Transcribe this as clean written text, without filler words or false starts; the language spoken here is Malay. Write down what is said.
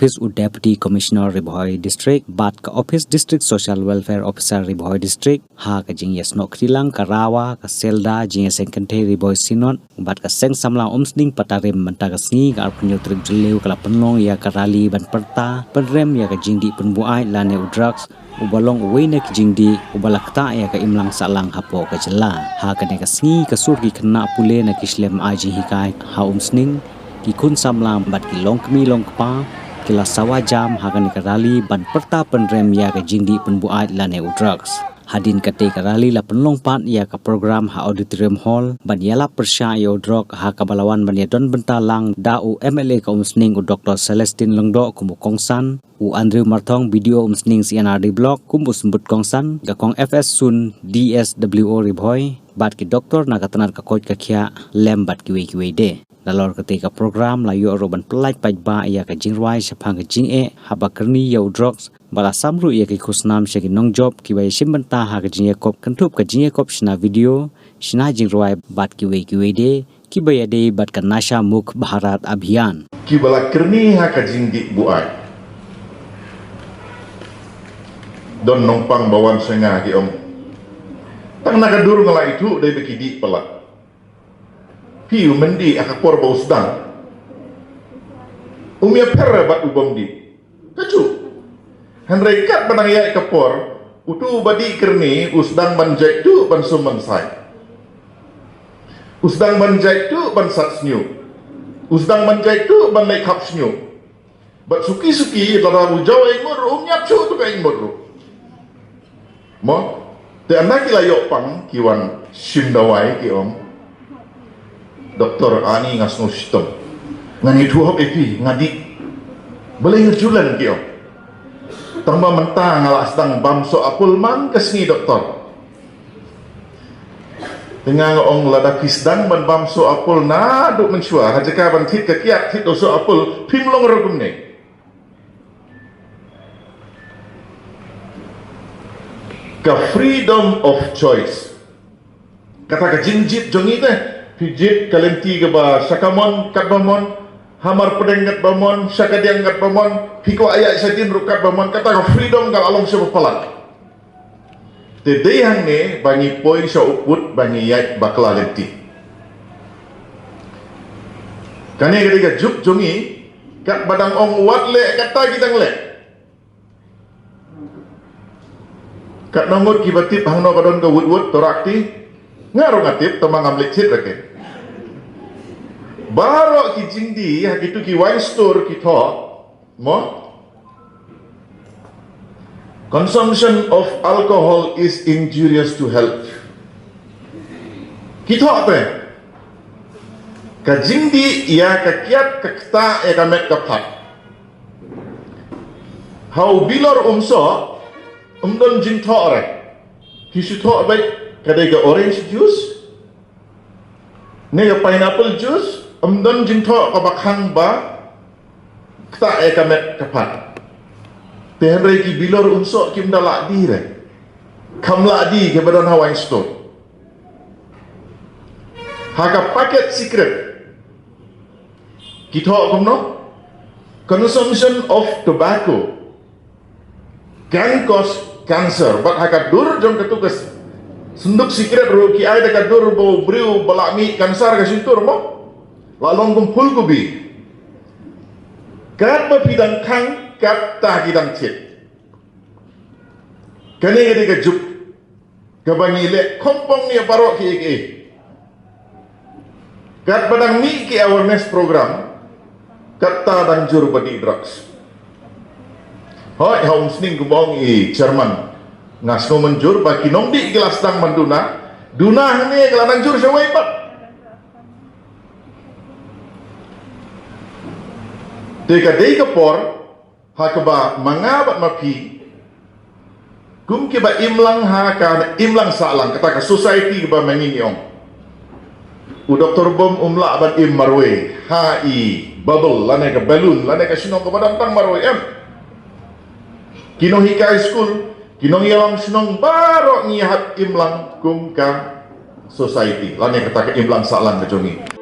Office u Deputy Commissioner Ribohoi District bat ka Office District Social Welfare Officer Ribohoi District ha ka jing yasno krilang karawa ka selda jing sengkente Ribohoi Sinot bat ka seng samla omsning patarim mentaga sngi ka arpunyo trip jeleu kala penlong ya karali ban perta penrem ya ka jing di penbuai lane u drugs ubalong uwene ki jing di ubalakta ya ka imlang salang hapo ka jela ha ka ne ka sngi ka surgi kena pule na kislem aji hikai ha omsning ki kun samlang bat ki long kemi long kpa kila sawa jam hagan karali ban perta penrem ya ka jingdi penbuat lane u drugs hadin kate karali la penlong pat ya ka program ha auditorium hall ban yala persya yo drug ha ka balawan ban ya don bentalang da u MLA ka umsning u Dr. Celestine Lengdo kumu kongsan u Andrew Marthong video umsning CNRD block kumu sembut kongsan ka kong FS Sun DSWO Ribohoi bat ki doktor na katanar ka coach ka khia lem bat ki we de dalor ketika program layu roban pelai pajba ia ka jingwai sapang ka jinge haba kerni yo drugs bala samru ia ki khusnam se ki nong job ki bai simbenta ha ka jinge kop kantup ka jinge kop sina video sina jingwai bat ki we de ki bai ade bat ka nasha muk bharat abhiyan ki bala kerni ha ka jingdi buai don nongpang bawan senga ki om tang nakadur ngala itu dai bekidi pala piu mendi akapor bau sedang umia perra bat ubom di kacu handrai kat banang ya akapor utu badi kerni usdang banjai tu ban sumban sai usdang banjai tu ban sat snyu usdang banjai tu ban naik kap snyu bat suki lara ujau ingmur umnya chu tu ka ingmur mo te anak ila yok pang kiwan simdawai ki om Doktor Ani ngasno sistem ngani tuh epi ngadi boleh ngejulan kio tamba mentang ngala sedang bamso apul man kesni doktor tengah ong lada kisdang ban bamso apul na duk mensua hajaka ban tit ke kiat tit doso apul pimlong rogum ne ka freedom of choice kata ka jinjit jongi teh pijit kalenti ke ba sakamon kat bamon hamar pedengat bamon sakadiang kat bamon piko ayat satin rukat bamon kata ka freedom kal along sebab palak te deyang ne bangi poi sa uput bangi yat bakla lenti kane ketika juk jongi kat badang ong wat le kata kita le kat nongot kibatip hangno kadon ka wut torakti ngarong atip tamang amlik cit rake Barok ki jingdi ha gitu ki wine store ki tho mo consumption of alcohol is injurious to health ki tho pe ka jingdi ya ka kiat ka kta e ka met ka phat how bilor umso umdon jing tho re ki su tho bai ka de ka orange juice ne ka pineapple juice Amdon jinto kabakhang ba kta ekamet kapat tenre ki bilor unso kim dala di re kamla di ke badan hawain store haka paket secret kito kumno consumption of tobacco can cause cancer but haka dur jom ketugas sunduk secret ro ki ai dekat dur bo briu balami cancer ka sintur mo lalong kumpul kubi kat bapidang kang kat tahidang cit kani gadi ka juk kabangile kompong ni parok ki iki kat badang mi ki awareness program kat tadang jur badi drugs hoi haum sning kubong i chairman ngasno menjur baki nongdi gelas dang manduna dunah ni gelanang jur sawai pat Deka deka por hakaba mangabat mapi kum kiba imlang haka imlang salang kata ka society ba mangingyong u doktor bom umla ban im marwe hi bubble lane ka balloon lane ka sinong ka badang tang marwe em kinong high school kinong yalang sinong baro ngihat imlang kum ka society lane kata ka imlang salang ka jongi